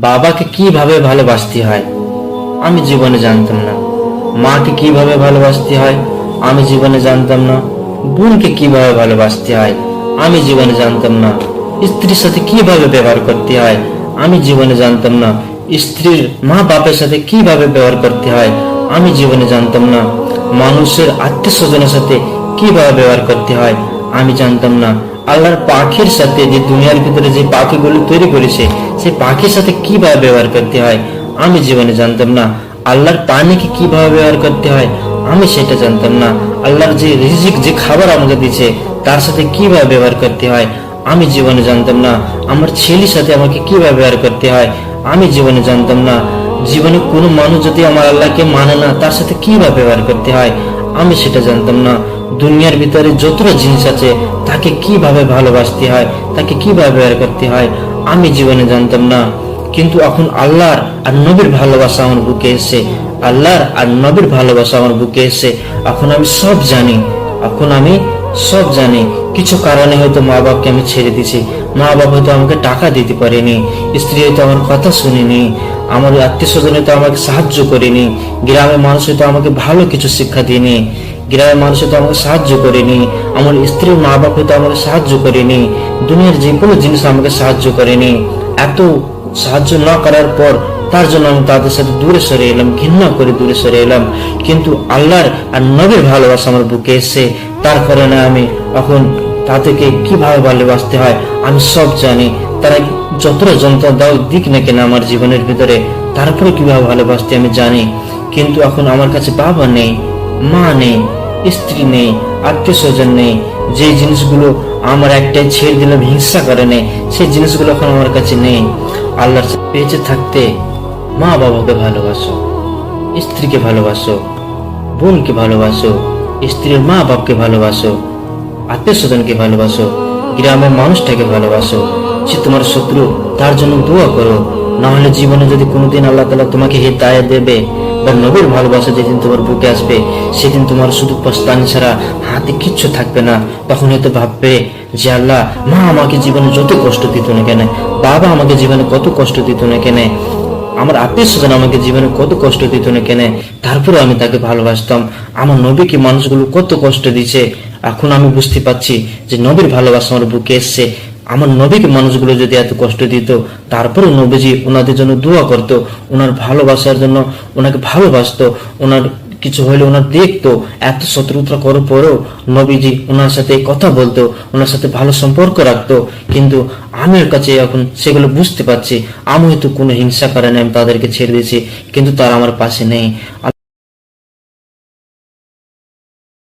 বাবাকে কিভাবে ভালোবাসতে হয় আমি জীবনে জানতাম না। মাকে কিভাবে ভালোবাসতে হয় আমি জীবনে জানতাম না। বোনকে কিভাবে ভালোবাসতে হয় আমি জীবনে জানতাম না। স্ত্রীর সাথে কিভাবে ব্যবহার করতে হয় আমি জীবনে জানতাম না। স্ত্রীর মা বাপের সাথে কিভাবে ব্যবহার করতে হয় আমি জীবনে জানতাম না। মানুষের আত্মীয় স্বজনের সাথে কিভাবে ব্যবহার করতে হয় আমি জানতাম না। আল্লাহর পাখির সাথে, যে দুনিয়ার ভিতরে যে পাখিগুলো তৈরি করেছে, সেই পাখির সাথে কিভাবে ব্যবহার করতে হয় আমি জীবনে জানতাম না। আল্লাহর পানিকে কিভাবে ব্যবহার করতে হয় আমি সেটা জানতাম না। আল্লাহর যে রিজিক, যে খাবার আমাকে দিচ্ছে, তার সাথে কিভাবে ব্যবহার করতে হয় আমি জীবনে জানতাম না। আমার ছেলের সাথে আমাকে কিভাবে ব্যবহার করতে হয় আমি জীবনে জানতাম না। জীবনে কোনো মানুষ যদি আমার আল্লাহকে মানে না, তার সাথে কিভাবে ব্যবহার করতে হয় আমি সেটা জানতাম না। দুনিয়ার ভিতরে যতটা জিনিস আছে তাকে কিভাবে ভালোবাসতে হয়, তাকে কিভাবে ব্যবহার করতে হয় আমি জীবনে জানতাম না। কিন্তু এখন আল্লাহর আর নবীর ভালোবাসা আমার বুকে এসে, আল্লাহর আর নবীর ভালোবাসা আমার বুকে এসে এখন আমি সব জানি। এখন আমি সব জানি। কিছু কারণে হয়তো মা বাপকে আমি ছেড়ে দিছি। মা বাবা হয়তো আমাকে টাকা দিতে পারেনি, স্ত্রী হয়তো আমার কথা শুনেনি, আমার আত্মীয় স্বজন হয়তো আমাকে সাহায্য করেনি, গ্রামের মানুষ হয়তো আমাকে ভালো কিছু শিক্ষা দিইনি, গ্রামের মানুষ হয়তো আমাকে সাহায্য করেনি, আমার স্ত্রীর মা বাপ হয়তো আমাকে সাহায্য করেনি, দুনিয়ার যে কোনো জিনিস আমাকে সাহায্য করেনি। এত সাহায্য না করার পর তার জন্য আমি তাদের সাথে দূরে সরে এলাম, ঘৃণা করে দূরে সরে এলাম। কিন্তু আল্লাহর আর নবীর ভালোবাসা আমার বুকে এসে, তার কারণে আমি এখন তাদেরকে কিভাবে ভালোবাসতে হয় আমি সব জানি। তারা যতটা যন্ত্রণা দাও দিক না কেন আমার জীবনের ভিতরে, তারপরে কিভাবে ভালোবাসতে আমি জানি। কিন্তু এখন আমার কাছে বাবা নেই, মা নেই, স্ত্রী নেই, আত্মীয় স্বজন নেই। যে জিনিসগুলো আমার একটাই ছেড়ে দিলাম হিংসা করে নেই, সেই জিনিসগুলো এখন আমার কাছে নেই। আল্লাহর বেঁচে থাকতে মা বাবাকে ভালোবাসো, স্ত্রীকে ভালোবাসো, বোনকে ভালোবাসো, স্ত্রীর মা বাপকে ভালোবাসো, আত্মীয় স্বজনকে ভালোবাসো, গ্রামের মানুষটাকে ভালোবাসো। যে তোমার শত্রু, তার জন্য দোয়া করো। না হলে জীবনে যদি কোনোদিন আল্লাহ তাআলা তোমাকে হিদায়াত দেবে বা নবীর ভালোবাসা যেদিন তোমার বুকে আসবে, সেদিন তোমার শুধু পস্তানি ছাড়া হাতে কিচ্ছু থাকবে না। তখন হয়তো ভাববে যে আল্লাহ, মা আমাকে জীবনে যত কষ্ট দিত না কেন, বাবা আমাকে জীবনে কত কষ্ট দিত না কেন, আমার আত্মীয় স্বজন আমাকে জীবনে কত কষ্ট দিত না কেন, তারপরে আমি তাকে ভালোবাসতাম। আমার নবীকে মানুষগুলো কত কষ্ট দিচ্ছে, এখন আমি বুঝতে পারছি যে নবীর ভালোবাসা আমার বুকে এসছে। আমার নবীকে মানুষগুলো যদি এত কষ্ট দিত, তারপরে নবীজি ওনাদের জন্য দোয়া করতো, ওনার ভালোবাসার জন্য ওনাকে ভালোবাসতো, ওনার কিছু হলে ওনার দেখতো। এত শত্রুতা করার পরেও নবীজি ওনার সাথে কথা বলতো, ওনার সাথে ভালো সম্পর্ক রাখতো। কিন্তু আমার কাছে এখন সেগুলো বুঝতে পারছি, আমি হয়তো কোনো হিংসা কারণে আমি তাদেরকে ছেড়ে দিয়েছি, কিন্তু তারা আমার পাশে নেই।